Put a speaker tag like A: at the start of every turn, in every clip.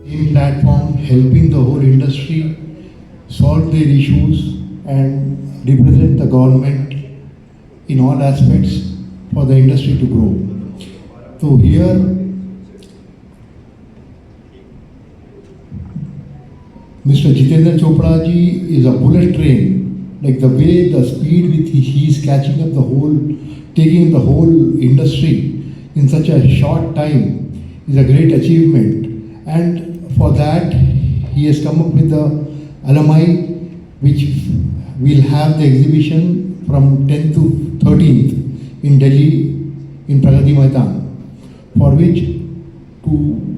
A: in platform helping the whole industry solve their issues and represent the government in all aspects for the industry to grow. So here Mr. Jitendra Chopra ji is a bullet train, like the way the speed with he is catching up the whole, taking the whole industry in such a short time is a great achievement. And for that, he has come up with the alumni, which will have the exhibition from 10th to 13th in Delhi in Pragati Maidan, for which to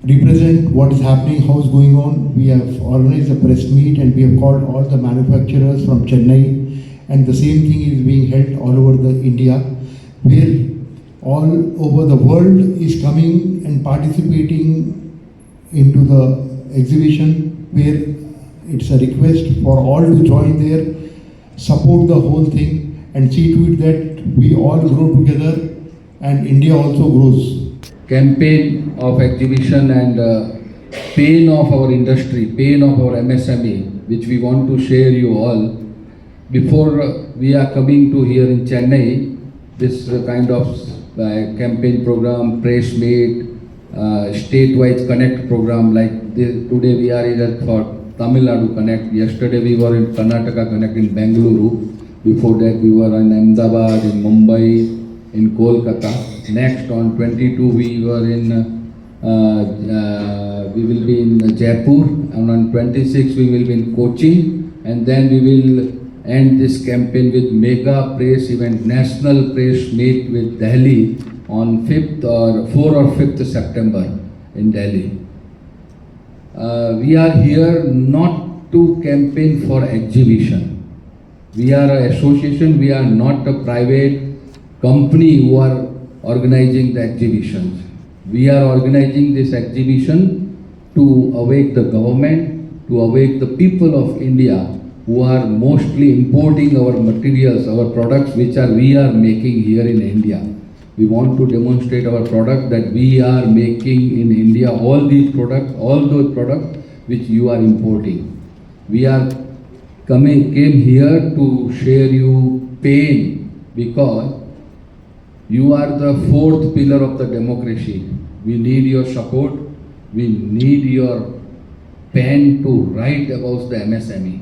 A: represent what is happening, how is going on. We have organized a press meet and we have called all the manufacturers from Chennai, and the same thing is being held all over the India, where all over the world is coming and participating into the exhibition, where it's a request for all to join there, support the whole thing and see to it that we all grow together and India also grows.
B: Campaign of exhibition and pain of our industry, pain of our MSME, which we want to share you all. Before we are coming to here in Chennai, this kind of campaign program, press meet, state-wise connect program, like today we are here for Tamil Nadu Connect. Yesterday we were in Karnataka Connect in Bengaluru. Before that we were in Ahmedabad, in Mumbai, in Kolkata. Next on 22 we were in, we will be in Jaipur, and on 26 we will be in Kochi, and then we will end this campaign with mega press event, national press meet with Delhi on 5th or 4th or 5th September in Delhi. We are here not to campaign for exhibition. We are an association, we are not a private company who are organizing the exhibitions. We are organizing this exhibition to awake the government, to awake the people of India who are mostly importing our materials, our products which we are making here in India. We want to demonstrate our product that we are making in India, all these products, all those products which you are importing. We are came here to share you pain because you are the fourth pillar of the democracy. We need your support. We need your pen to write about the MSME.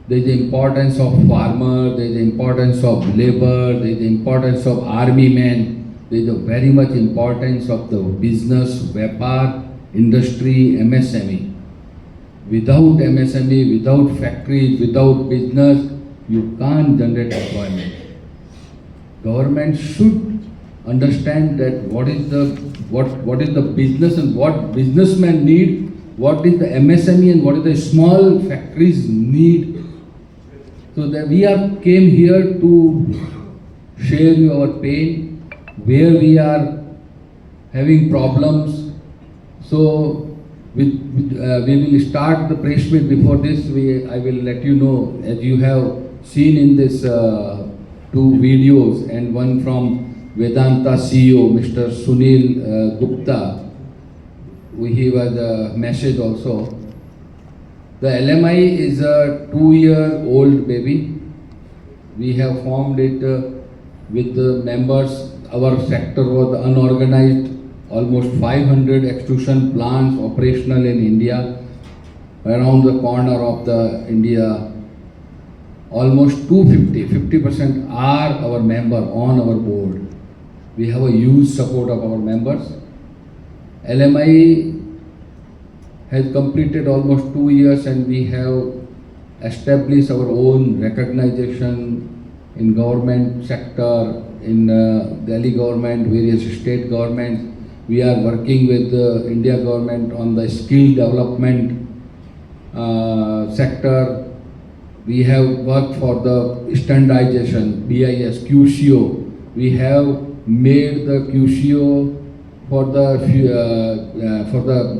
B: There is the importance of farmer, there is the importance of labor, there is the importance of army men, there is the very much importance of the business, Vyapar, industry, MSME. Without MSME, without factories, without business, you can't generate employment. Government should understand that what is the business and what businessmen need, what is the MSME and what is the small factories need. So that we came here to share you our pain, where we are having problems. So we will start the press meet. Before this, I will let you know, as you have seen in this two videos, and one from Vedanta CEO, Mr. Sunil Gupta. He was a message also. The LMI is a 2-year-old baby. We have formed it with the members. Our sector was unorganized. Almost 500 extrusion plants operational in India. Around the corner of the India, almost 50% are our member on our board. We have a huge support of our members. LMI has completed almost 2 years and we have established our own recognition in government sector, in Delhi government, various state governments. We are working with the India government on the skill development sector. We have worked for the standardization, BIS, QCO. We have made the QCO for the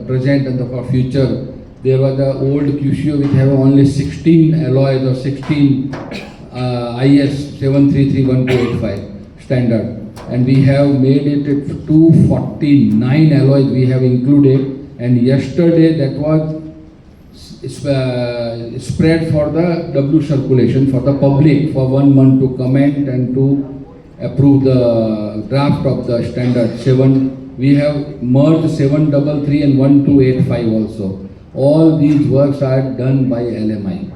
B: present and for future. There was the old QCO which have only 16 alloys or 16 IS 7331285 standard. And we have made it 249 alloys we have included. and yesterday that was spread for the W circulation for the public for 1 month to comment and to approve the draft of the standard 7. We have merged 733 and 1285 also. All these works are done by LMI.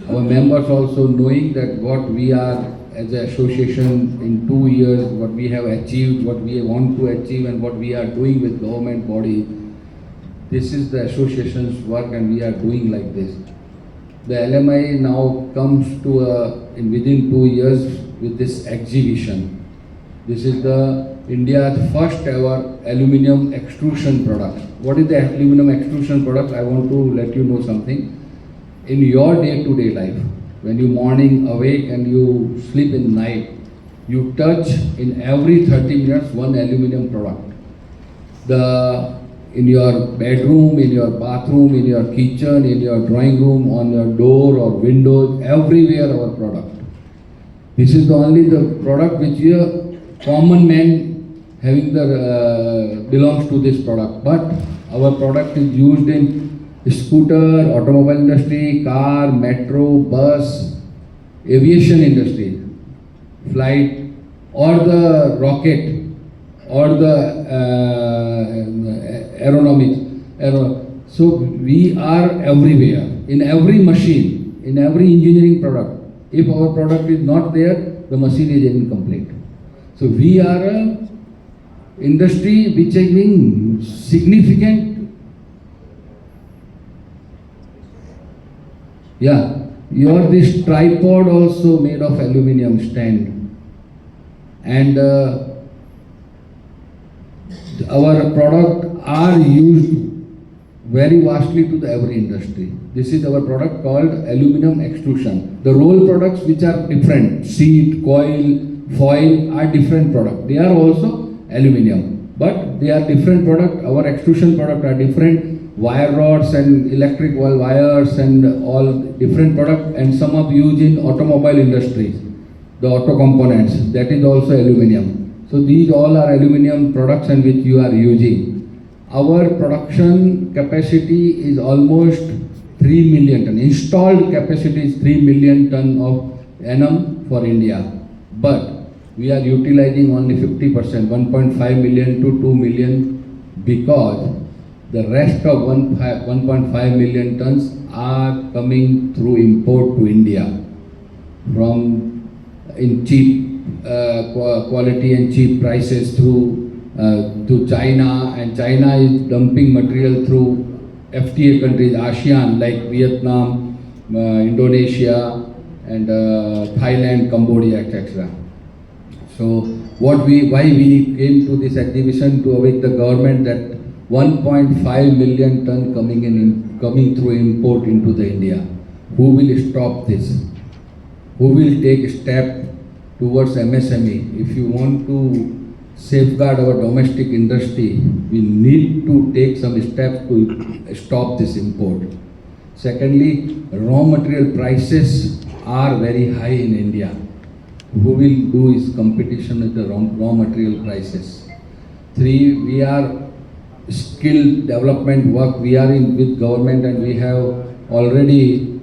B: Our members also knowing that what we are as an association in 2 years, what we have achieved, what we want to achieve and what we are doing with government body. This is the association's work and we are doing like this. The LMI now comes to within 2 years with this exhibition. This is the India's first ever aluminum extrusion product. What is the aluminum extrusion product? I want to let you know something. In your day-to-day life, when you morning awake and you sleep in night, you touch in every 30 minutes one aluminum product. In your bedroom, in your bathroom, in your kitchen, in your drawing room, on your door or windows, everywhere our product. This is only the product which a common man having belongs to this product. But our product is used in scooter, automobile industry, car, metro, bus, aviation industry, flight, or the rocket, or the aeronautics. So we are everywhere, in every machine, in every engineering product. If our product is not there, the machine is incomplete. So we are an industry which is being significant. Yeah, this tripod also made of aluminum stand, and our product are used very vastly to the every industry. This is our product called aluminum extrusion. The roll products which are different, sheet, coil, foil are different products. They are also aluminum, but they are different product. Our extrusion product are different. Wire rods and electric wires and all different product, and some are used in automobile industries, the auto components, that is also aluminum. So these all are aluminum products and which you are using. Our production capacity is almost 3 million ton. Installed capacity is 3 million ton of annum for India, but we are utilizing only 50%, 1.5 million to 2 million, because the rest of 1.5 million tons are coming through import to India from in cheap quality and cheap prices through to China, and China is dumping material through FTA countries, ASEAN, like Vietnam, Indonesia, and Thailand, Cambodia, etc. So why we came to this exhibition to await the government that 1.5 million ton coming through import into the India. Who will stop this? Who will take a step towards MSME? If you want to safeguard our domestic industry, we need to take some steps to stop this import. Secondly, raw material prices are very high in India. Who will do is competition with the raw material prices. 3, we are skill development work. We are in with government, and we have already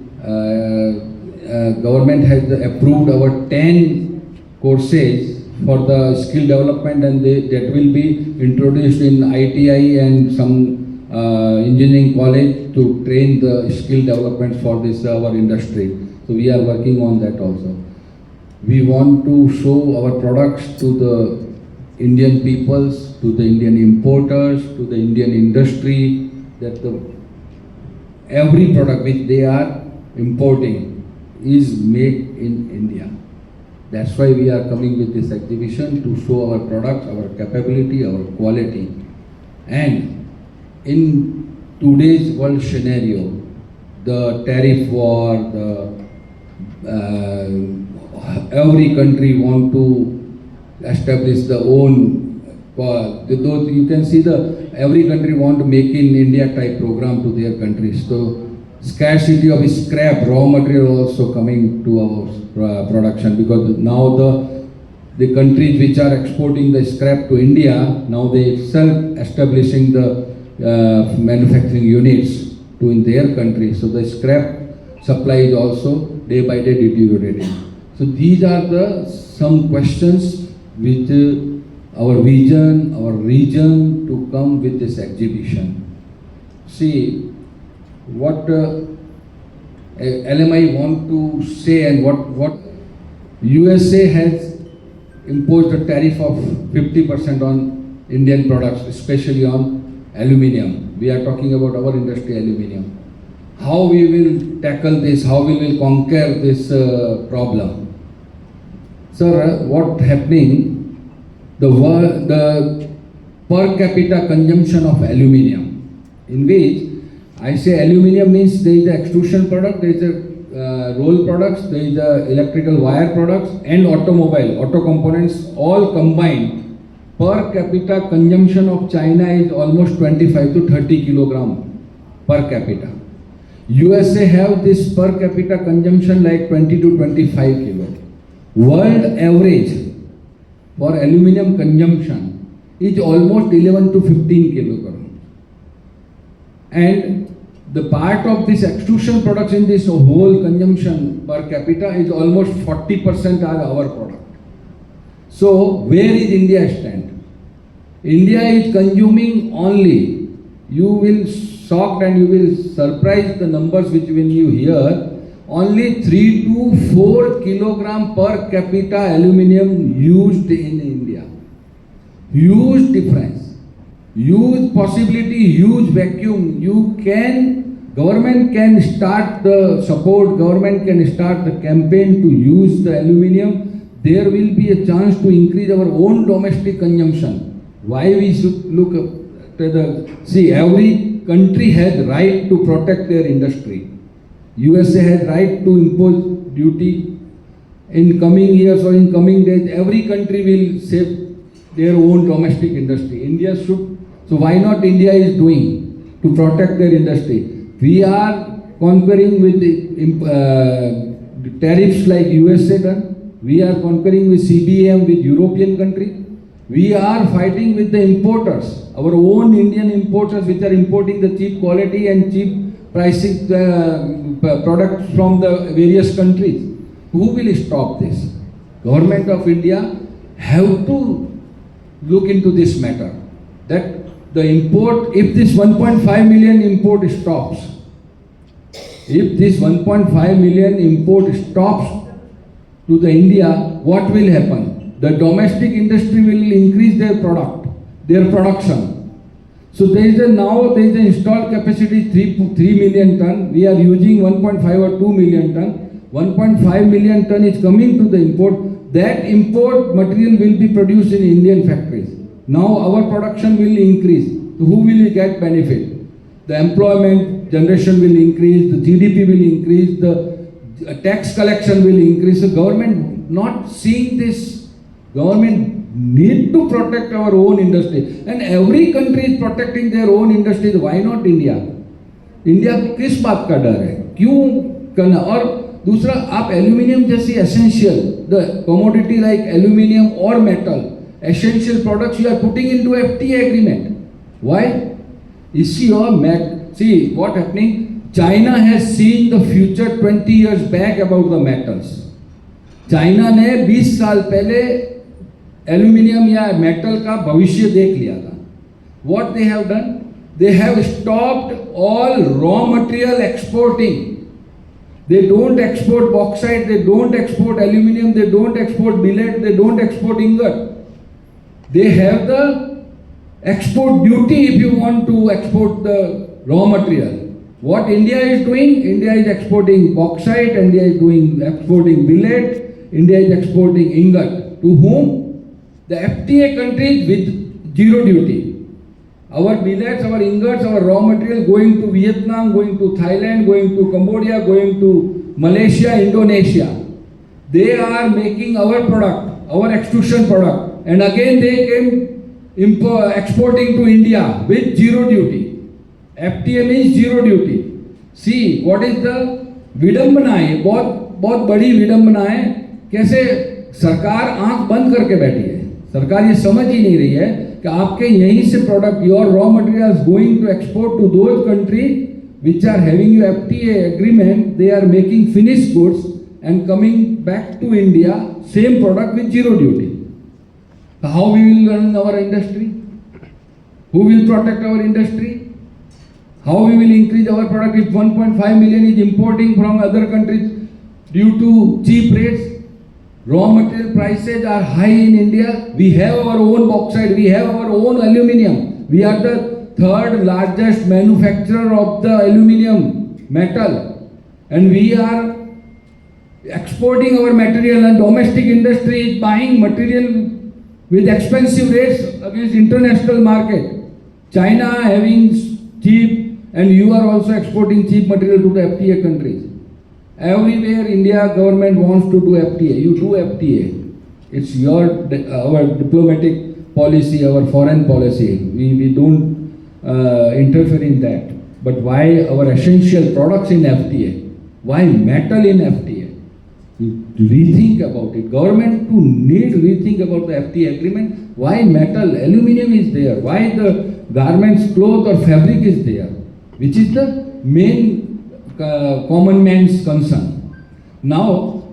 B: government has approved our 10 courses for the skill development, and that will be introduced in ITI and some engineering college to train the skill development for this our industry. So we are working on that also. We want to show our products to the Indian peoples, to the Indian importers, to the Indian industry, that every product which they are importing is made in India. That's why we are coming with this exhibition, to show our products, our capability, our quality. And in today's world scenario, the tariff war, every country want to establish the own. Those you can see every country want to make in India type program to their countries. So scarcity of scrap, raw material also coming to our production, because now the countries which are exporting the scrap to India, now they self establishing the manufacturing units to in their country. So the scrap supply is also day by day deteriorating. So these are the some questions with our vision, our region to come with this exhibition. See what LMI want to say and what USA has imposed a tariff of 50% on Indian products, especially on aluminium. We are talking about our industry, aluminium. How we will tackle this, how we will conquer this problem. Sir, what happening, the per capita consumption of aluminium, in which I say aluminium means there is the extrusion product, there is the roll products, there is the electrical wire products and auto components all combined. Per capita consumption of China is almost 25 to 30 kilogram per capita. USA have this per capita consumption like 20 to 25 kilo. World average for aluminium consumption is almost 11 to 15 kilogram. And the part of this extrusion products in this whole consumption per capita is almost 40% are our product. So where is India stand? India is consuming only, you will shocked and you will surprise the numbers which when you hear, only 3 to 4 kilogram per capita aluminium used in India. Huge difference, huge possibility, huge vacuum. Government can start the support, government can start the campaign to use the aluminium. There will be a chance to increase our own domestic consumption. Why we should look at see, every country has right to protect their industry. USA has right to impose duty. In coming years or in coming days, every country will save their own domestic industry. India should, so why not India is doing to protect their industry? We are conquering with the tariffs like USA done. We are conquering with CBAM with European country. We are fighting with the importers, our own Indian importers which are importing the cheap quality and cheap pricing products from the various countries. Who will stop this? Government of India have to look into this matter. That the import, if this 1.5 million import stops, if this 1.5 million import stops to the India, what will happen? The domestic industry will increase their production. So there is the installed capacity 3 million ton. We are using 1.5 or 2 million ton. 1.5 million ton is coming to the import. That import material will be produced in Indian factories. Now our production will increase. So who will get benefit? The employment generation will increase, the GDP will increase, the tax collection will increase. The government not seeing this. Government need to protect our own industry. And every country is protecting their own industry. Why not India? India को किस बात का डर है? क्यों करना? और दूसरा, आप एल्यूमिनियम जैसी essential, the commodity like aluminium or metal, essential products you are putting into FTA agreement. Why? See what happening? China has seen the future 20 years back about the metals. China ने 20 साल पहले aluminium या metal का भविष्य देख लिया था. What they have done? They have stopped all raw material exporting. They don't export bauxite, they don't export aluminium, they don't export billet, they don't export ingot. They have the export duty if you want to export the raw material. What India is doing? India is exporting bauxite, India is exporting billet, India is exporting ingot. To whom? The FTA countries with zero duty. Our billets, our ingots, our raw material going to Vietnam, going to Thailand, going to Cambodia, going to Malaysia, Indonesia. They are making our product, our extrusion product. And again they came exporting to India with zero duty. FTA means zero duty. See, what is the विडंबना है, बहुत बड़ी विडंबना है. कैसे सरकार आंख बंद करके बैठी है. सरकार ये समझ ही नहीं रही है कि आपके यहीं से product, your raw materials going to export to those country which are having your FTA agreement, they are making finished goods and coming back to India, same product with zero duty. So how we will run our industry? Who will protect our industry? How we will increase our product if 1.5 million is importing from other countries due to cheap rates? Raw material prices are high in India. We have our own bauxite, we have our own aluminium. We are the third largest manufacturer of the aluminium metal, and we are exporting our material, and domestic industry is buying material with expensive rates against international market. China having cheap, and you are also exporting cheap material to the FTA countries. Everywhere India government wants to do FTA. You do FTA. It's our diplomatic policy, our foreign policy. We don't interfere in that. But why our essential products in FTA? Why metal in FTA? You rethink about it. Government to need rethink about the FTA agreement. Why metal, aluminium is there? Why the garments, cloth or fabric is there? Which is the main common man's concern. Now,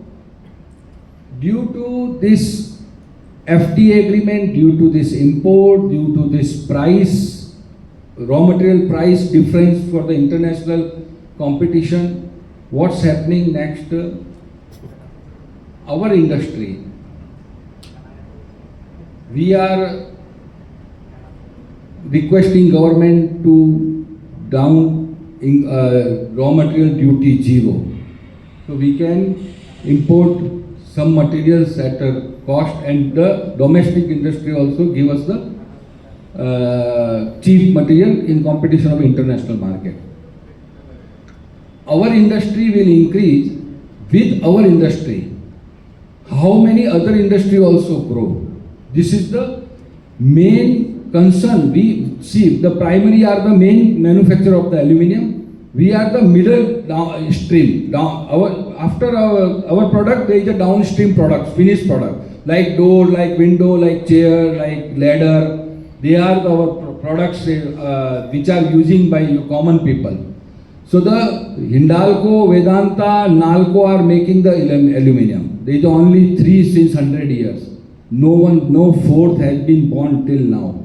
B: due to this FTA agreement, due to this import, due to this price, raw material price difference for the international competition, what's happening next? Our industry, we are requesting government to down raw material duty zero, so we can import some materials at a cost, and the domestic industry also give us the cheap material in competition of international market. Our industry will increase. With our industry, how many other industry also grow? This is the main concern. We see the primary are the main manufacturer of the aluminium. We are the middle stream. After our product, there is a downstream product, finished product, like door, like window, like chair, like ladder. They are our products which are using by common people. So the Hindalco, Vedanta, Nalco are making the aluminium. There is only 3 since 100 years. No fourth has been born till now.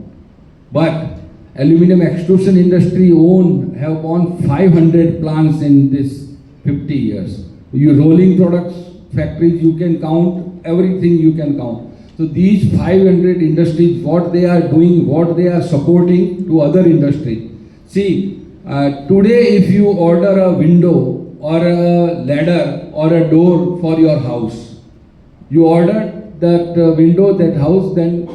B: But aluminium extrusion industry have won 500 plants in this 50 years. You rolling products factories, you can count everything, you can count. So these 500 industries, what they are doing, what they are supporting to other industry. See, today if you order a window or a ladder or a door for your house, you order that window, that house, then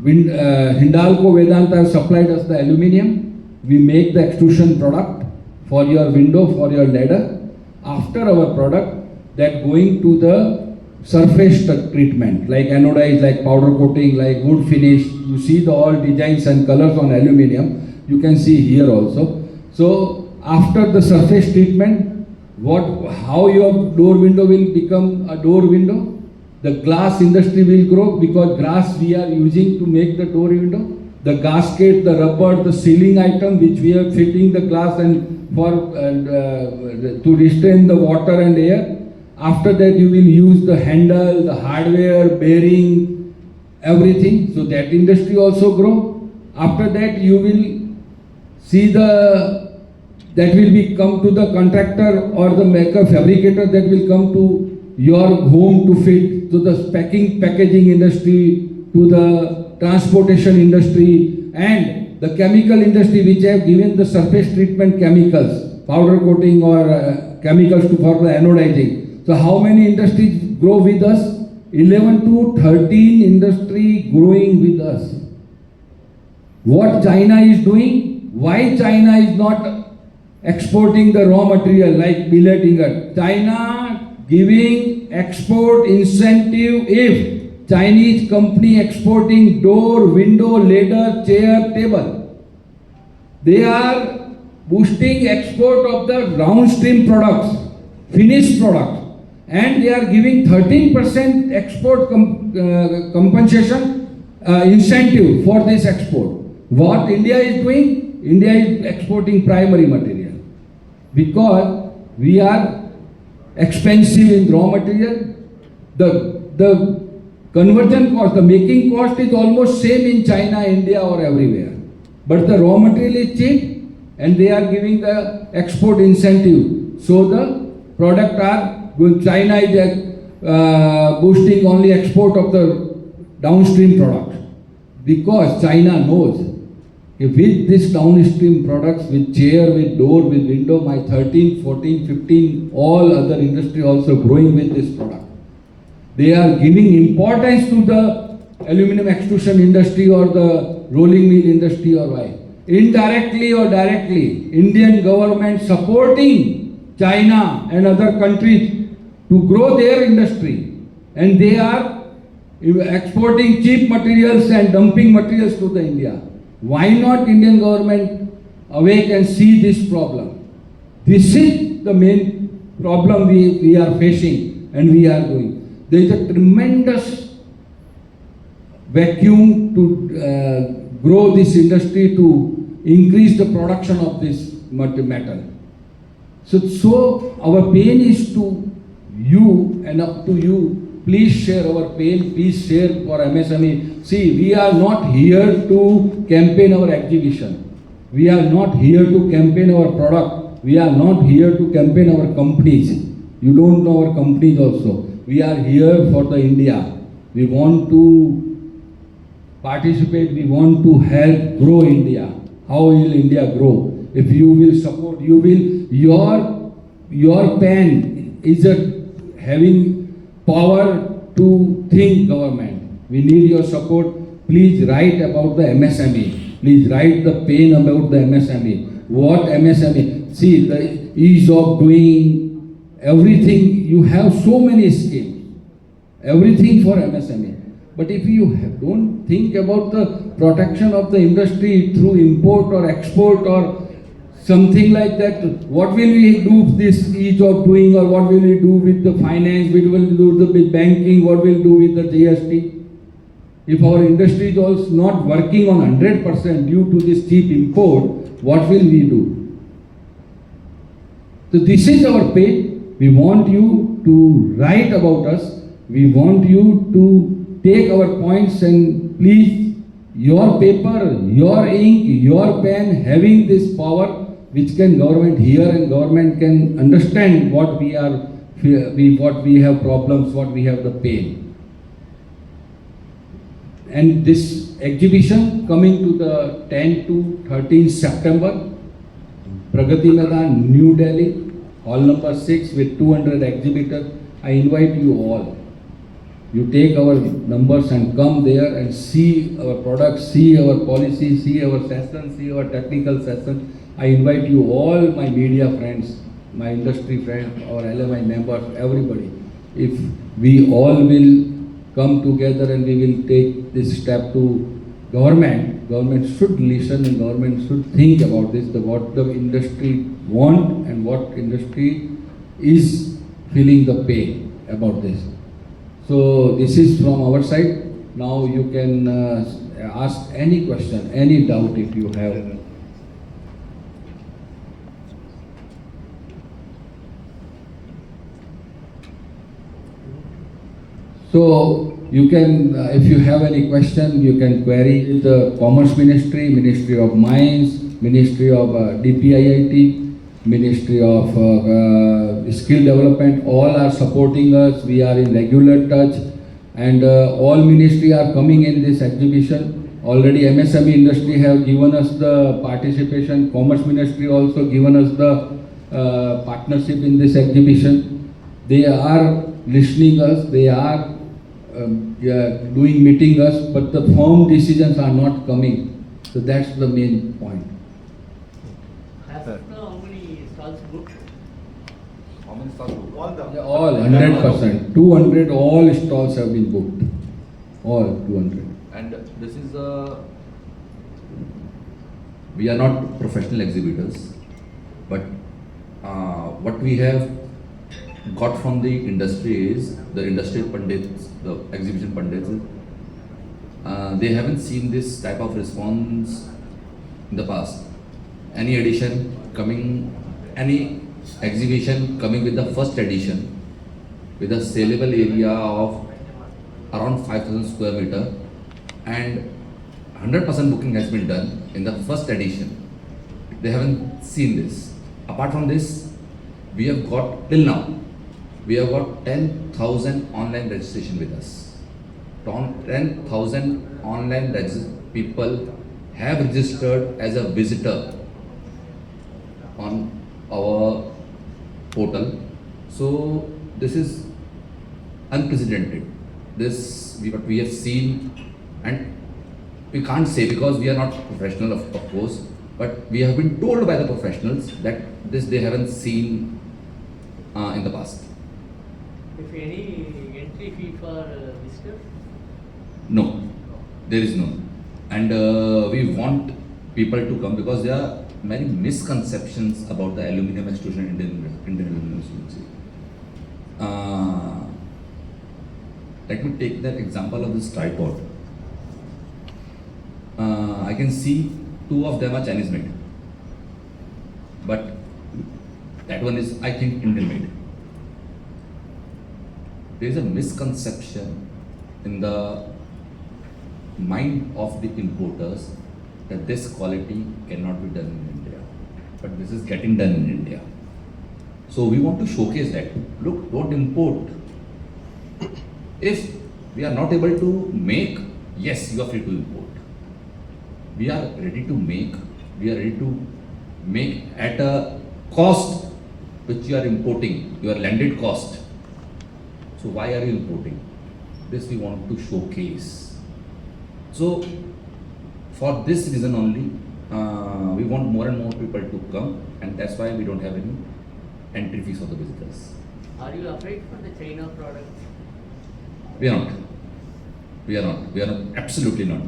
B: Hindalco, Vedanta have supplied us the aluminium. We make the extrusion product for your window, for your ladder. After our product, that going to the surface treatment, like anodized, like powder coating, like wood finish. You see the all designs and colors on aluminium. You can see here also. So after the surface treatment, how your door window will become a door window? The glass industry will grow, because glass we are using to make the door window. The gasket, the rubber, the sealing item which we are fitting the glass and to restrain the water and air. After that you will use the handle, the hardware, bearing, everything. So that industry also grow. After that you will see that will be come to the contractor or the maker, fabricator, that will come to your home to fit, to the packaging industry, to the transportation industry, and the chemical industry which have given the surface treatment chemicals, powder coating or chemicals for the anodizing. So how many industries grow with us? 11 to 13 industry growing with us. What China is doing? Why China is not exporting the raw material like billet ingot? China giving export incentive if Chinese company exporting door, window, ladder, chair, table. They are boosting export of the downstream products, finished products. And they are giving 13% export compensation incentive for this export. What India is doing? India is exporting primary material because we are expensive in raw material. The conversion cost, the making cost is almost same in China, India or everywhere. But the raw material is cheap and they are giving the export incentive. So the product are going, China is boosting only export of the downstream products. Because China knows if with this downstream products, with chair, with door, with window, my 13, 14, 15, all other industry also growing with this product. They are giving importance to the aluminum extrusion industry or the rolling mill industry or why. Indirectly or directly, Indian government supporting China and other countries to grow their industry. And they are exporting cheap materials and dumping materials to the India. Why not Indian government awake and see this problem? This is the main problem we are facing and we are doing. There is a tremendous vacuum to grow this industry, to increase the production of this metal. So our pain is to you and up to you. Please share our pain, please share for MSME. See, we are not here to campaign our exhibition. We are not here to campaign our product. We are not here to campaign our companies. You don't know our companies also. We are here for the India. We want to participate, we want to help grow India. How will India grow? If you will support, you will, your pen is having power to think government. We need your support. Please write about the MSME. Please write the pain about the MSME. What MSME? See, the ease of doing everything. You have so many schemes. Everything for MSME. But if you don't think about the protection of the industry through import or export or something like that, what will we do with this ease of doing, or what will we do with the finance, what will we do with the banking, what will we do with the GST? If our industry is also not working on 100% due to this cheap import, what will we do? So this is our pain. We want you to write about us. We want you to take our points and please, your paper, your ink, your pen having this power which can government hear and government can understand what we are, what we have problems, what we have the pain. And this exhibition coming to the 10 to 13 September, Pragati Maidan, New Delhi, hall number 6 with 200 exhibitors. I invite you all. You take our numbers and come there and see our products, see our policy, see our session, see our technical session. I invite you all, my media friends, my industry friends, our LMI members, everybody. If we all will come together and we will take this step to government should listen and government should think about this, what the industry want and what industry is feeling the pain about this. So this is from our side. Now you can ask any question, any doubt if you have. So you can, if you have any question, you can query the Commerce Ministry, Ministry of Mines, Ministry of DPIIT, Ministry of Skill Development. All are supporting us. We are in regular touch, and all ministry are coming in this exhibition. Already MSME industry have given us the participation. Commerce Ministry also given us the partnership in this exhibition. They are listening us. They are doing meeting us, but the firm decisions are not coming. So that's the main point.
C: As of now, how many stalls booked?
D: How many stalls?
B: All 100%. 200 all stalls have been booked. All 200.
D: And this is we are not professional exhibitors, but what we have got from the industry is the industry pundits, the exhibition pundits. they haven't seen this type of response in the past. Any edition coming, any exhibition coming with the first edition with a saleable area of around 5,000 square meter and 100% booking has been done in the first edition. They haven't seen this. Apart from this, we have got till now, we have got 10,000 online registration with us. 10,000 online people have registered as a visitor on our portal. So this is unprecedented. This what we have seen, and we can't say because we are not professional, of course, but we have been told by the professionals that this they haven't seen in the past.
C: If any entry fee for visitors?
D: No, there is none. And we want people to come because there are many misconceptions about the aluminum extrusion in Indian aluminum industry. Let me take that example of this tripod. I can see two of them are Chinese made, but that one is, I think, Indian made. There is a misconception in the mind of the importers that this quality cannot be done in India, but this is getting done in India. So we want to showcase that. Look, don't import. If we are not able to make, yes, you are free to import. We are ready to make. We are ready to make at a cost which you are importing, your landed cost. So why are you importing? This we want to showcase. So for this reason only, we want more and more people to come, and that's why we don't have any entry fees for the visitors.
C: Are you afraid for the China products?
D: We are not. We are not. We are not. Absolutely not.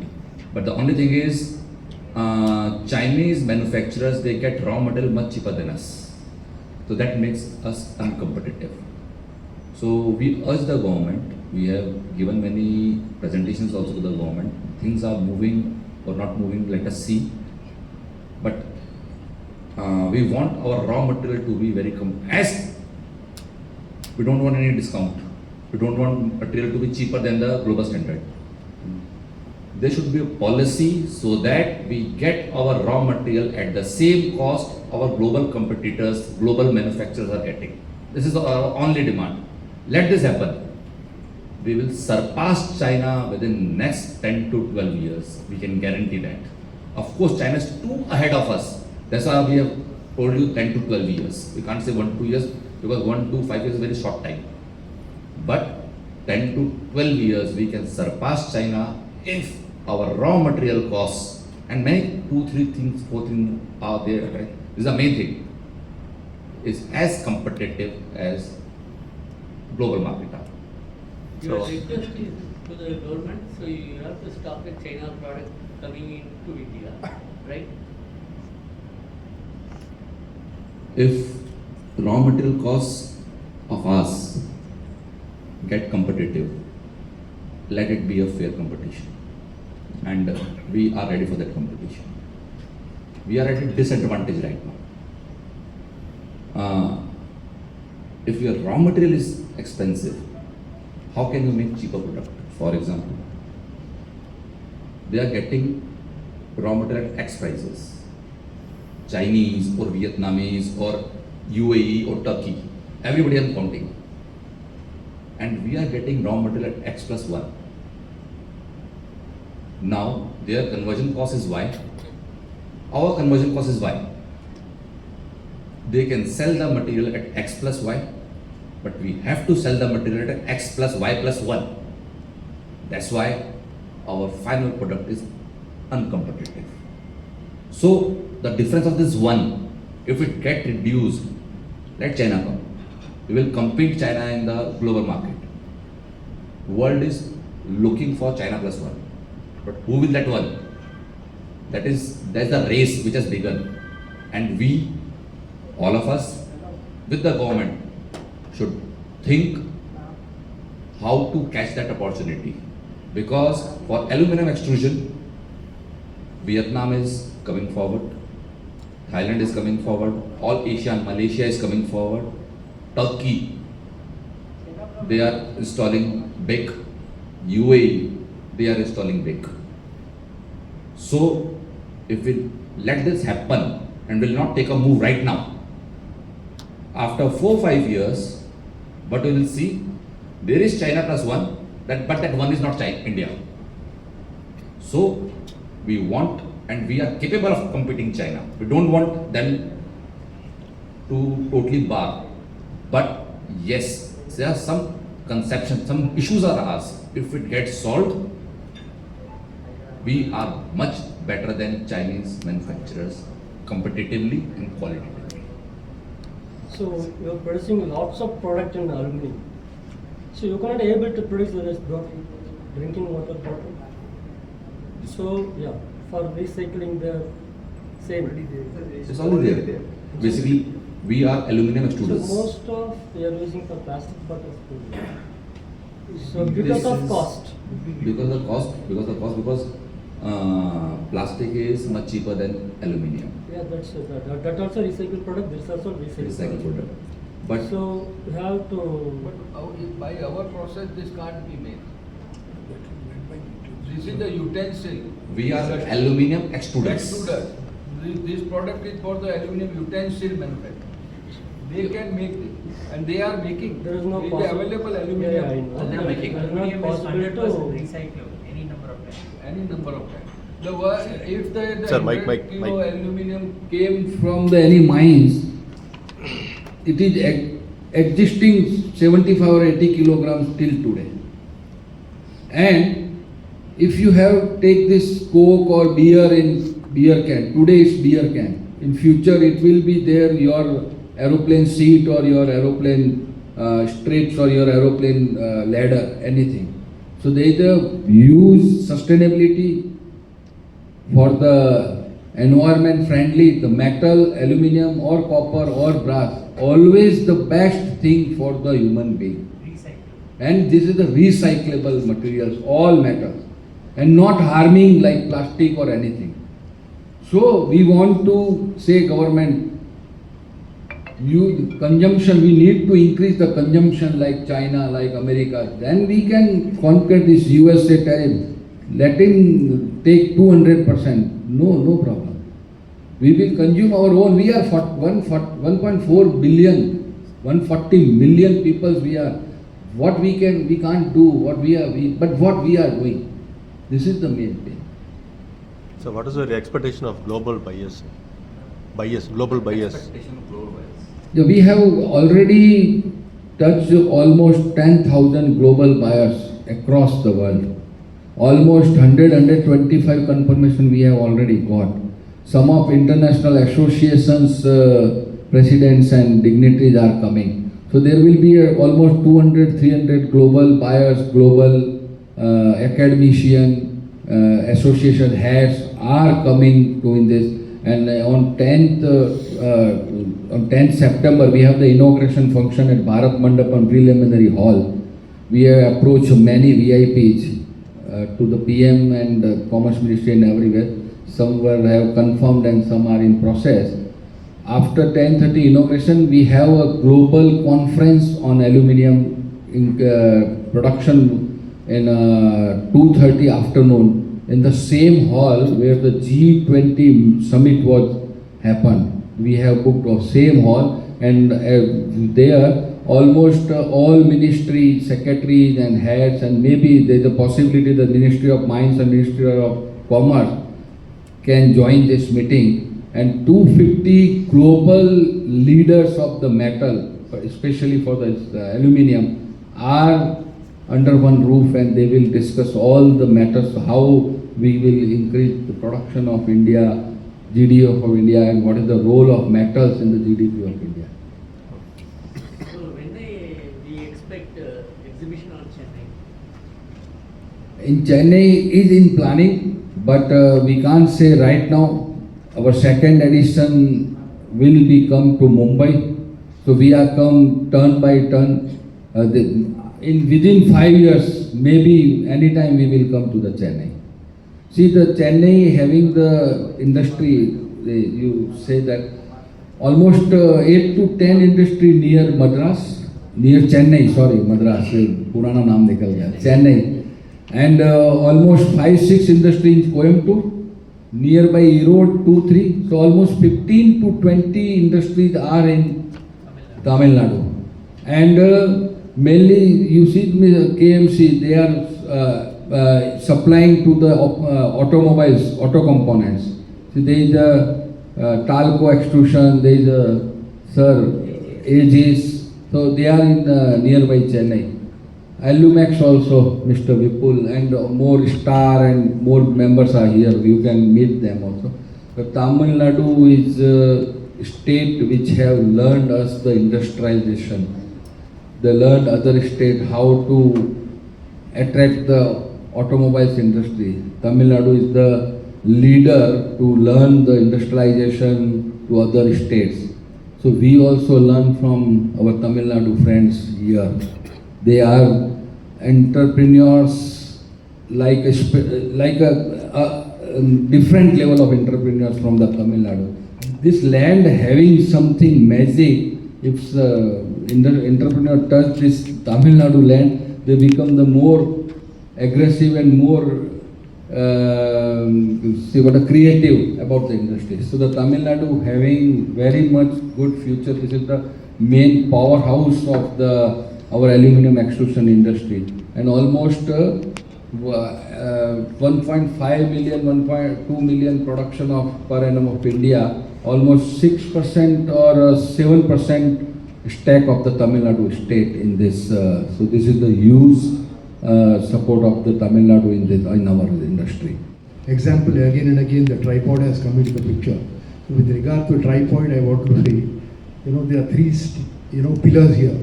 D: But the only thing is, Chinese manufacturers, they get raw material much cheaper than us. So that makes us uncompetitive. So we urge the government. We have given many presentations also to the government. Things are moving or not moving, let us see. But we want our raw material to be very as we don't want any discount. We don't want material to be cheaper than the global standard. There should be a policy so that we get our raw material at the same cost our global competitors, global manufacturers are getting. This is our only demand. Let this happen. We will surpass China within next 10 to 12 years. We can guarantee that. Of course, China is too ahead of us. That's why we have told you 10 to 12 years. We can't say 1 to 2 years because 1 to 5 years is a very short time. But 10 to 12 years we can surpass China if our raw material costs and many 2, 3 things, 4 things are there. Right? This is the main thing. Is as competitive as global market are.
C: Your
D: So-
C: request is to the government, so you have to stop the China product coming into India, right?
D: If raw material costs of us get competitive, let it be a fair competition. And we are ready for that competition. We are at a disadvantage right now. If your raw material is expensive, how can you make cheaper product? For example, they are getting raw material at X prices. Chinese or Vietnamese or UAE or Turkey, everybody is counting. And we are getting raw material at X plus 1. Now, their conversion cost is Y. Our conversion cost is Y. They can sell the material at X plus Y, but we have to sell the material at X plus Y plus 1. That's why our final product is uncompetitive. So, the difference of this 1, if it get reduced, let China come. We will compete China in the global market. World is looking for China plus 1. But who will that one? That's the race which has begun. And we, all of us, with the government, should think how to catch that opportunity. Because for aluminum extrusion, Vietnam is coming forward, Thailand is coming forward, all Asia and Malaysia is coming forward, Turkey, they are installing big, UAE, they are installing big. So, if we let this happen and will not take a move right now, after 4-5 years, but we will see there is China plus one, but that one is not China, India. So we want and we are capable of competing China. We don't want them to totally bar. But yes, there are some conceptions, some issues are asked. If it gets solved, we are much better than Chinese manufacturers competitively and qualitatively.
E: So you are producing lots of product in aluminum. So you cannot able to produce this bottle, drinking water bottle. So yeah, for recycling the same.
D: It's already there. Basically, we are aluminum
E: So
D: extruders.
E: most of they are using for plastic bottles. So because of cost.
D: Because plastic is much cheaper than aluminium.
E: Yeah, that also recycled product. This also recycled.
D: Recycled product. But
E: So you have to.
B: But by our process, this can't be made. This is the utensil.
D: we are aluminum extruders.
B: Extruder. This product is for the aluminum utensil manufacturer. They can make it, and they are making.
E: There is no
B: It is
E: possible-
B: available
E: Yeah, I
B: aluminum.
E: know.
C: They are making
E: There is
C: aluminum
E: not
C: is
E: possible
C: 100%
E: to.
C: recyclable any number of times.
B: Any number of times. If the
F: Sir,
B: 100
F: mic.
B: kilo aluminum came from the any mines, it is existing 75 or 80 kilograms till today. And if you have take this Coke or beer in beer can, today it's beer can. In future it will be there your aeroplane seat or your aeroplane strips or your aeroplane ladder, anything. So there is a huge sustainability for the environment friendly, the metal, aluminum or copper or brass, always the best thing for the human being.
C: Recyclable.
B: And this is the recyclable materials, all metals, and not harming like plastic or anything. So we want to say government, consumption, we need to increase the consumption like China, like America. Then we can conquer this USA tariff. Let him take 200%. No problem. We will consume our own. We are 1.4 billion, 140 million people we are. What we can't do, what we are, but what we are doing. This is the main thing.
F: So what is your expectation of global buyers? Global buyers.
D: Expectation of global buyers.
B: Yeah, we have already touched almost 10,000 global buyers across the world. Almost 125 confirmation we have already got. Some of international associations presidents and dignitaries are coming. So there will be almost 200, 300 global buyers, global academician, association heads are coming doing this. And on 10th September, we have the inauguration function at Bharat Mandapam Preliminary Hall. We have approached many VIPs to the PM and Commerce Ministry and everywhere. Some have confirmed and some are in process. After 10:30 inauguration, we have a global conference on aluminium production in 2:30 afternoon in the same hall where the G20 summit was happened. We have booked a same hall, and there almost all ministry secretaries and heads, and maybe there is a possibility the Ministry of Mines and Ministry of Commerce can join this meeting, and 250 global leaders of the metal, especially for the aluminium, are under one roof, and they will discuss all the matters, how we will increase the production of India, GDP of India, and what is the role of metals in the GDP of India.
C: So when we expect exhibition on Chennai?
B: In Chennai is in planning, but we can't say right now. Our second edition will be come to Mumbai. So we are come turn by turn. in within 5 years, maybe anytime we will come to the Chennai. See, the Chennai having the industry, you say that almost 8 to 10 industry near Madras, near Chennai, sorry, Madras, Purana naam nikal gaya, Chennai. And almost 5-6 industry in Coimbatore, nearby Erode 2-3. So almost 15 to 20 industries are in Tamil Nadu. And mainly you see KMC, they are supplying to the automobiles, auto components. So there is a Talco extrusion, there is a Aegis. So they are in nearby Chennai. Alumax also, Mr. Vipul, and more Star and more members are here. You can meet them also. But Tamil Nadu is a state which have learned us the industrialization. They learned other state how to attract the automobiles industry. Tamil Nadu is the leader to learn the industrialization to other states. So we also learn from our Tamil Nadu friends here. They are entrepreneurs like a different level of entrepreneurs from the Tamil Nadu. This land having something magic, if the entrepreneur touch this Tamil Nadu land, they become the more aggressive and more creative about the industry. So the Tamil Nadu having very much good future. This is the main powerhouse of our aluminum extrusion industry, and almost 1.5 million, 1.2 million production of per annum of India, almost 6% or 7% stack of the Tamil Nadu state in this. So this is the huge support of the Tamil Nadu in our industry.
A: Example, again and again, the tripod has come into the picture. So with regard to tripod, I want to say, there are three, pillars here,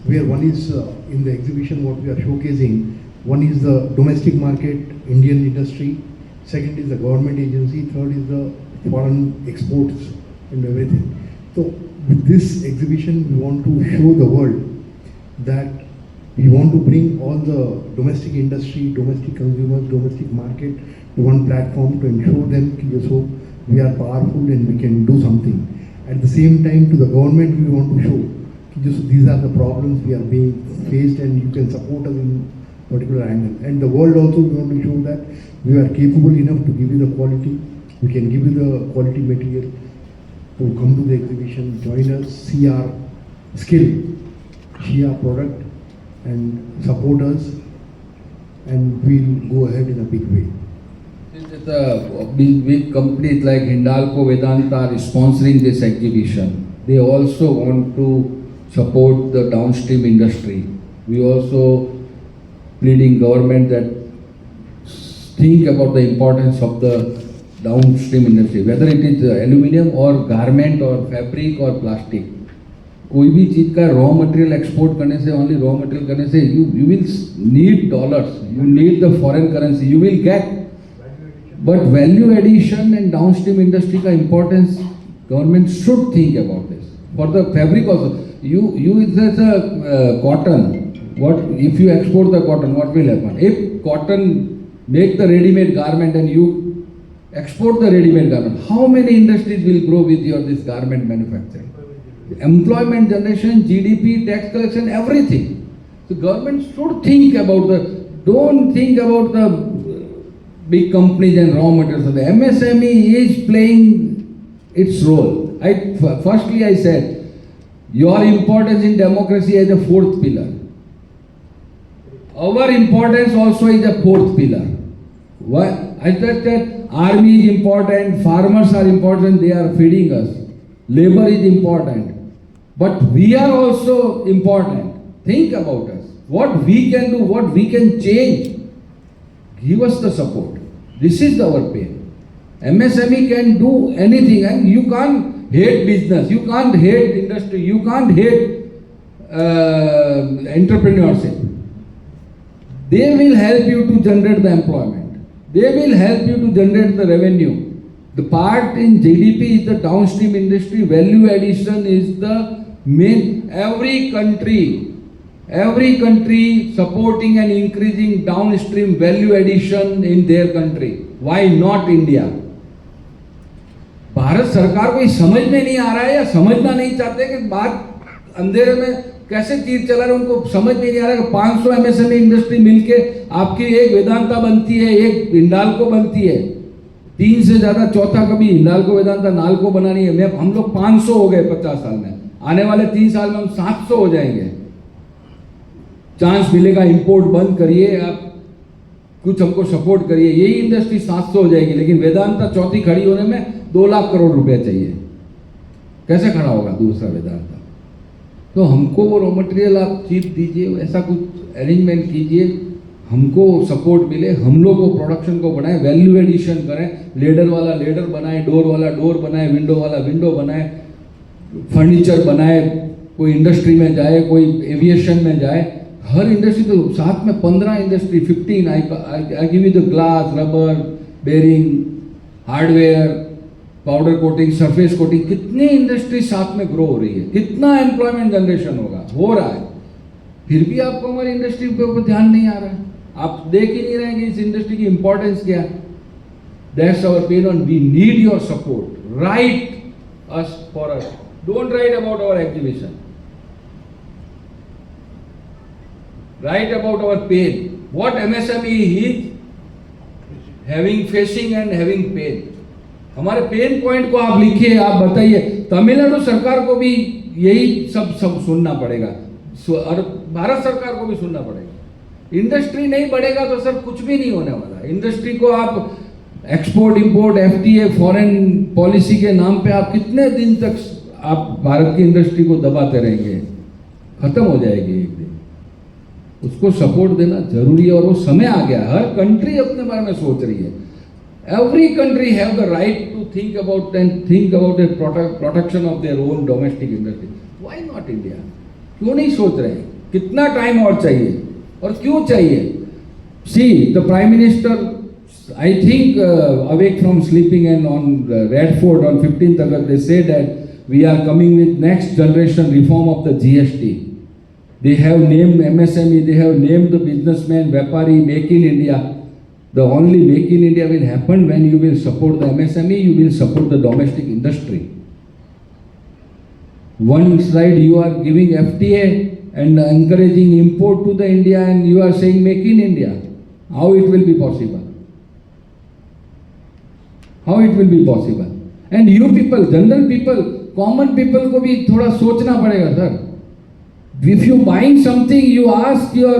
A: where one is in the exhibition what we are showcasing. One is the domestic market, Indian industry. Second is the government agency. Third is the foreign exports and everything. So with this exhibition, we want to show the world that we want to bring all the domestic industry, domestic consumers, domestic market to one platform to ensure them so we are powerful and we can do something. At the same time, to the government, we want to show these are the problems we are being faced and you can support us in particular angle. And the world also, we want to show that we are capable enough to give you the quality. We can give you the quality material to come to the exhibition, join us, see our skill, see our product and support us, and we'll go ahead in a big way.
B: Big companies like Hindalco, Vedanta are sponsoring this exhibition. They also want to support the downstream industry. We also pleading government that think about the importance of the downstream industry, whether it is aluminum or garment or fabric or plastic. कोई भी चीज का raw material export करने से, only raw material करने से you will need dollars, you need the foreign currency, you will get, but value addition and downstream industry का importance government should think about this. For the fabric also, you there's a cotton. What if you export the cotton? What will happen? If cotton make the ready-made garment and you export the ready-made garment, how many industries will grow with your this garment manufacturing? Employment generation, GDP, tax collection, everything. The government should think about don't think about the big companies and raw materials. The MSME is playing its role. Firstly I said, your importance in democracy is the fourth pillar. Our importance also is the fourth pillar. Why? I said that army is important, farmers are important, they are feeding us. Labor is important. But we are also important. Think about us. What we can do, what we can change. Give us the support. This is our pain. MSME can do anything, and you can't hate business, you can't hate industry, you can't hate entrepreneurship. They will help you to generate the employment. They will help you to generate the revenue. The part in GDP is the downstream industry, value addition is the main. Every country Every country supporting and increasing downstream value addition in their country. Why not India? Bharat सरकार को ये समझ में नहीं आ रहा है या समझना नहीं चाहते कि बात अंधेरे में कैसे तीर चला रहे, उनको समझ में नहीं आ रहा कि 500 एमएसएमई इंडस्ट्री मिलके आपकी एक वेदांता बनती है, एक हिंडाल्को बनती है, 3 से ज्यादा चौथा कभी हिंडाल्को वेदांता नाल्को बनानी है। हम लोग 500 हो गए 50 साल में, आने वाले 3 साल में हम 700 हो जाएंगे। चांस मिलेगा, इंपोर्ट बंद करिए, आप कुछ हमको सपोर्ट करिए, यही इंडस्ट्री 700 हो जाएगी। लेकिन वेदांता चौथी खड़ी होने में 2 लाख करोड़ रुपया चाहिए, कैसे खड़ा होगा दूसरा वेदांता? तो हमको वो रॉ मटेरियल आप चीप दीजिए, ऐसा कुछ अरेंजमेंट कीजिए, हमको सपोर्ट मिले, हम लोग वो प्रोडक्शन को बढ़ाएं, वैल्यू एडिशन करें, लेडर वाला लेडर बनाए, डोर वाला डोर बनाए, विंडो वाला विंडो बनाए, फर्नीचर बनाए, कोई इंडस्ट्री में जाए, कोई एविएशन में जाए, हर इंडस्ट्री तो साथ में 15 industry 15 I give you the glass, rubber, bearing, hardware, powder coating, surface coating, कितनी इंडस्ट्री साथ में ग्रो हो रही है, कितना एम्प्लॉयमेंट जनरेशन होगा, हो रहा है। फिर भी आपको हमारी इंडस्ट्री के ऊपर ध्यान नहीं आ रहा है, आप देख ही नहीं रहे हैं कि इस इंडस्ट्री की इंपॉर्टेंस क्या है। That's our pain on, we need your support, write us for us, don't write about our exhibition, write about our pain, what MSME is having, facing and having pain. हमारे pain point को आप लिखिए, आप बताइए। तमिलनाडु सरकार को भी यही सब सुनना पड़ेगा और भारत सरकार को भी सुनना पड़ेगा। इंडस्ट्री नहीं बढ़ेगा तो सर कुछ भी नहीं होने वाला। इंडस्ट्री को आप export import FTA foreign policy के नाम पे आप कितने दिन तक आप भारत की इंडस्ट्री को दबाते रहेंगे? खत्म हो जाएगी एक दिन। उसको सपोर्ट देना जरूरी है और वो समय आ गया। हर कंट्री अपने बारे में सोच रही है। Every country have the right to think about the protection of their own domestic industry. Why not India? क्यों नहीं सोच रहे? कितना टाइम और चाहिए और क्यों चाहिए? See the prime minister I think awake from sleeping and on Red Fort on 15th August they say that we are coming with next generation reform of the GST. They have named MSME, they have named the businessman, Vyapari, Make in India. The only Make in India will happen when you will support the MSME, you will support the domestic industry. One side you are giving FTA and encouraging import to the India and you are saying Make in India. How it will be possible? How it will be possible? And you people, general people, common people को भी थोड़ा सोचना पड़ेगा sir. If you buying something, you ask your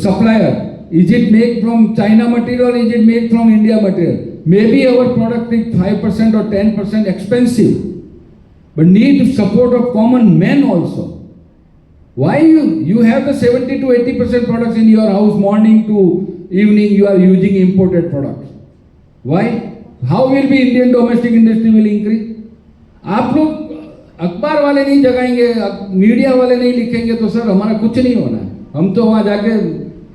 B: supplier, is it made from China material or is it made from India material? Maybe our product is 5% or 10% expensive, but need support of common men also. Why you have the 70 to 80% products in your house, morning to evening you are using imported products? Why? How will be Indian domestic industry will increase? आप लोग अखबार वाले नहीं जगाएंगे, media वाले नहीं लिखेंगे तो sir हमारा कुछ नहीं होना है। हम तो वहाँ जाके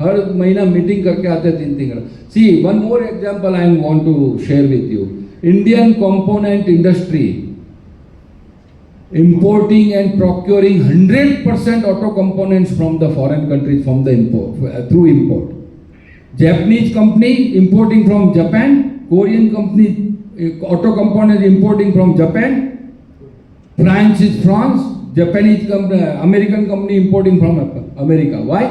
B: हर महीना मीटिंग करके आते 3-3 घंटे। See one more example I want to share with you. Indian component industry importing and procuring 100% auto components from the foreign countries from the through import. Japanese company importing from Japan, Korean company auto components importing from Japan, France is France, Japanese company, American company importing from America. Why?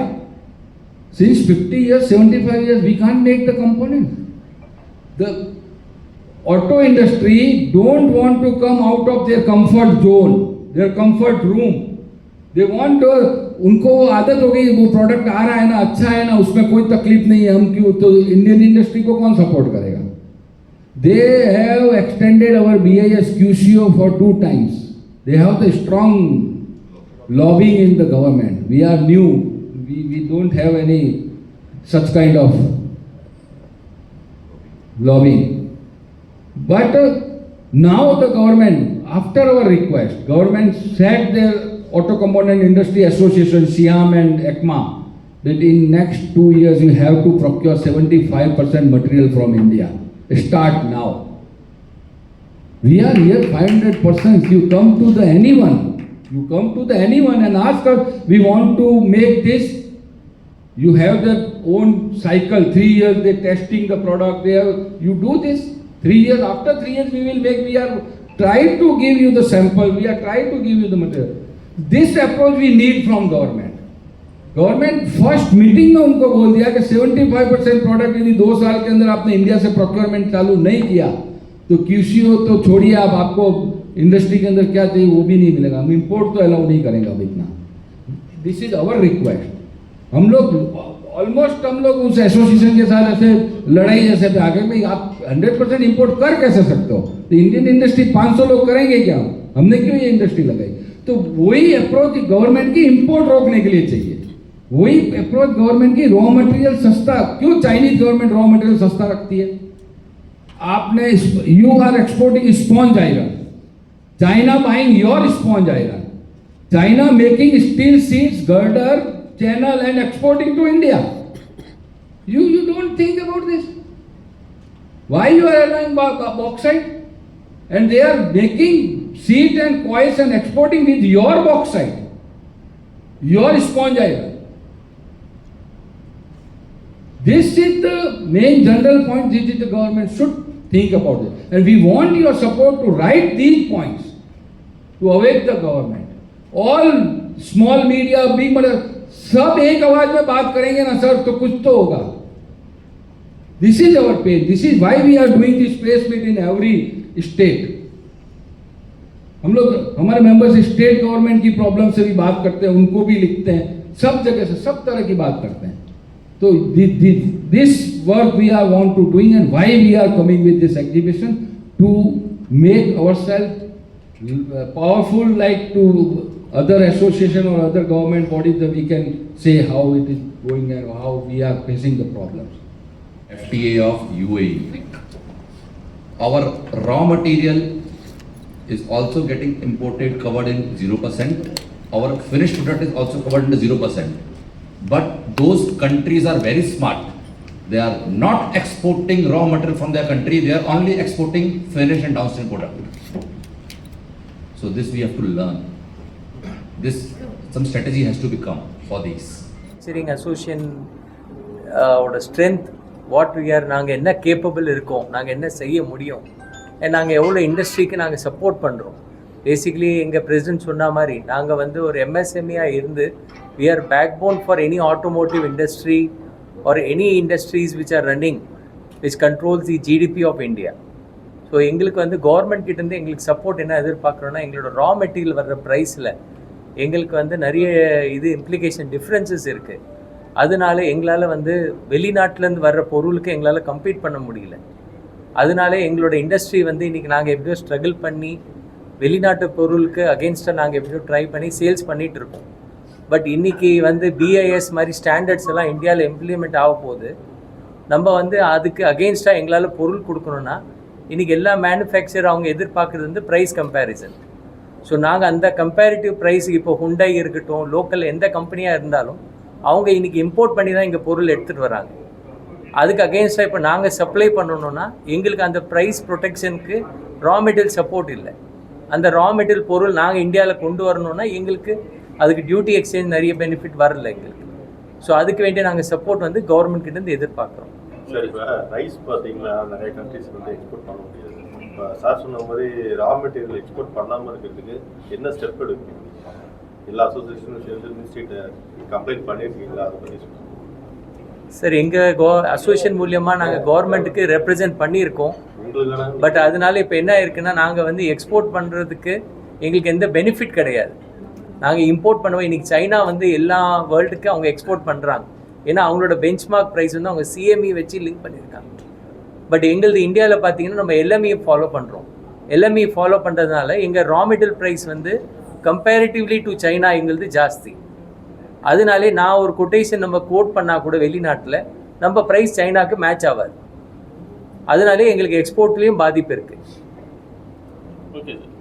B: Since 50 years, 75 years, we can't make the components. The auto industry don't want to come out of their comfort zone, their comfort room. They want to, उनको आदत हो गई वो product आ रहा है ना, अच्छा है ना, उसमें कोई तकलीफ नहीं है, हम क्यों, तो इंडियन इंडस्ट्री को कौन सपोर्ट करेगा? They have extended our BIS QCO for 2 times. They have the strong lobbying in the government. We are new. We don't have any such kind of lobbying. But now the government, after our request, government said their auto component industry association, SIAM and ECMA, that in next 2 years you have to procure 75% material from India. Start now. We are here 500%. You come to the anyone, You come to the anyone and ask us, we want to make this. You have their own cycle. 3 years they testing the product. You do this. 3 years. After 3 years we will make. We are trying to give you the sample. We are trying to give you the material. This approach we need from government. Government first meeting में उनको बोल दिया कि 75% product यदि 2 साल के अंदर आपने इंडिया से प्रोक्योरमेंट चालू नहीं किया तो QCO तो छोड़िए, आप आपको इंडस्ट्री के अंदर क्या चाहिए वो भी नहीं मिलेगा, हम इंपोर्ट तो अलाउ नहीं करेंगे अब इतना. This is our request. हम लोग उस एसोसिएशन के साथ ऐसे लड़ाई जैसे पे आगे में आप 100% इंपोर्ट कर कैसे सकते हो? तो इंडियन इंडस्ट्री 500 लोग करेंगे क्या? हमने क्यों ये इंडस्ट्री लगाई? तो वही अप्रोच गवर्नमेंट की इंपोर्ट रोकने के लिए चाहिए. वही अप्रोच गवर्नमेंट की रॉ मटेरियल सस्ता. क्यों चाइनीज गवर्नमेंट रॉ मटेरियल सस्ता रखती है? आपने you are exporting sponge iron, China buying your sponge iron, China making steel sheets, girder, channel and exporting to India. You don't think about this. Why you are allowing bauxite? And they are making seat and coils and exporting with your bauxite, your sponge iron. This is the main general point which the government should think about it. And we want your support to write these points to awake the government. All small media, big media, सब एक आवाज में बात करेंगे ना sir तो कुछ तो होगा. This is our pain. This is why we are doing this press meet in every state. हम लोग हमारे मेंबर्स स्टेट गवर्नमेंट की प्रॉब्लम से भी बात करते हैं, उनको भी लिखते हैं, सब जगह से सब तरह की बात करते हैं. तो this work we are want to doing and why we are coming with this exhibition to make ourselves powerful like to other association or other government bodies that we can say how it is going and how we are facing the problems.
D: FTA of UAE. Our raw material is also getting imported covered in 0%. Our finished product is also covered in the 0%. But those countries are very smart. They are not exporting raw material from their country. They are only exporting finished and downstream product. So this we have to learn. Some strategy has to become for these.
G: Manufacturing Association ஓட strength what we are, நாங்கள் என்ன capable இருக்கோம், நாங்கள் என்ன செய்ய முடியும், நாங்கள் எவ்வளோ இண்டஸ்ட்ரிக்கு நாங்கள் சப்போர்ட் பண்ணுறோம். பேசிக்கலி எங்கள் பிரசிடென்ட் சொன்ன மாதிரி நாங்கள் வந்து ஒரு MSMEயாக இருந்து we are backbone for any automotive industry or any industries which are running which controls the GDP of India. So எங்களுக்கு வந்து கவர்மெண்ட் கிட்டேருந்து எங்களுக்கு சப்போர்ட் என்ன எதிர்பார்க்குறோன்னா, எங்களோட ரா மெட்டீரியல் வர்ற ப்ரைஸில் எங்களுக்கு வந்து நிறைய இம்ப்ளிகேஷன் டிஃப்ரென்சஸ் இருக்குது. அதனால எங்களால் வந்து வெளிநாட்டிலேருந்து வர்ற பொருளுக்கு எங்களால் கம்பீட் பண்ண முடியல. அதனால எங்களோட இண்டஸ்ட்ரி வந்து இன்றைக்கி நாங்கள் எப்படியோ ஸ்ட்ரகிள் பண்ணி வெளிநாட்டு பொருளுக்கு அகெயின்ஸ்டாக நாங்கள் எப்படியோ ட்ரை பண்ணி சேல்ஸ் பண்ணிகிட்டு இருக்கோம். பட் இன்றைக்கி வந்து BIS மாதிரி ஸ்டாண்டர்ட்ஸ் எல்லாம் இந்தியாவில் இம்ப்ளிமெண்ட் ஆக போகுது. நம்ம வந்து அதுக்கு அகெயின்ஸ்டாக எங்களால் பொருள் கொடுக்கணுன்னா இன்றைக்கி எல்லா மேனுஃபேக்சர் அவங்க எதிர்பார்க்குறது வந்து ப்ரைஸ் கம்பேரிசன். ஸோ நாங்கள் அந்த கம்பேரிட்டிவ் ப்ரைஸ் இப்போ ஹுண்டாய் இருக்கட்டும், லோக்கல் எந்த கம்பெனியாக இருந்தாலும் அவங்க இன்றைக்கி இம்போர்ட் பண்ணி தான் இங்கே பொருள் எடுத்துகிட்டு வராங்க. அதுக்கு அகெயின்ஸ்டாக இப்போ நாங்கள் சப்ளை பண்ணணுன்னா எங்களுக்கு அந்த ப்ரைஸ் ப்ரொடெக்ஷனுக்கு ரா மெட்டீரியல் சப்போர்ட் இல்லை. அந்த ரா மெட்டீரியல் பொருள் நாங்கள் இந்தியாவில் கொண்டு வரணுன்னா எங்களுக்கு அதுக்கு டியூட்டி எக்ஸ்சேஞ்ச் நிறைய பெனிஃபிட் வரல எங்களுக்கு. ஸோ அதுக்கு வேண்டிய நாங்கள் சப்போர்ட் வந்து கவர்மெண்ட் கிட்டேருந்து எதிர்பார்க்குறோம்.
H: சார், இப்போ ரைஸ் பார்த்தீங்கன்னா நிறைய கண்ட்ரிஸ் வந்து எக்ஸ்போர்ட் பண்ண முடியாது. இப்போ சார் சொன்ன மாதிரி ரா மெட்டீரியல் எக்ஸ்போர்ட் பண்ணாமல் இருக்கிறதுக்கு என்ன ஸ்டெப் எடுக்கணும்? எல்லா அசோசியேஷனும் சேர்ந்து மினிஸ்ட்ரிட்ட கம்ப்ளைண்ட் பண்ணியிருக்கீங்களா? அதை பற்றி சொல்லுங்கள்
G: சார். எங்கள் அசோசியேஷன் மூலியமாக நாங்கள் கவர்மெண்ட்டுக்கு ரெப்ரசென்ட் பண்ணியிருக்கோம். பட் அதனால இப்போ என்ன இருக்குன்னா, நாங்கள் வந்து எக்ஸ்போர்ட் பண்ணுறதுக்கு எங்களுக்கு எந்த பெனிஃபிட் கிடையாது. நாங்கள் இம்போர்ட் பண்ணுவோம். இன்றைக்கி சைனா வந்து எல்லா வேர்ல்டுக்கு அவங்க எக்ஸ்போர்ட் பண்ணுறாங்க. ஏன்னா அவங்களோட பெஞ்ச்மார்க் ப்ரைஸ் வந்து அவங்க CME வச்சு லிங்க் பண்ணியிருக்காங்க. பட் எங்களது இந்தியாவில் பார்த்தீங்கன்னா நம்ம LME ஃபாலோ பண்ணுறோம். LME ஃபாலோ பண்ணுறதுனால எங்கள் ரா மெட்டீரியல் ப்ரைஸ் வந்து கம்பேரிட்டிவ்லி டு சைனா எங்களது ஜாஸ்தி. அதனாலே நான் ஒரு கொட்டேஷன் நம்ம கோட் பண்ணால் கூட வெளிநாட்டில் நம்ம ப்ரைஸ் சைனாவுக்கு மேட்ச் ஆகாது. அதனாலே எங்களுக்கு எக்ஸ்போர்ட்லேயும் பாதிப்பு இருக்குது.
H: Okay sir.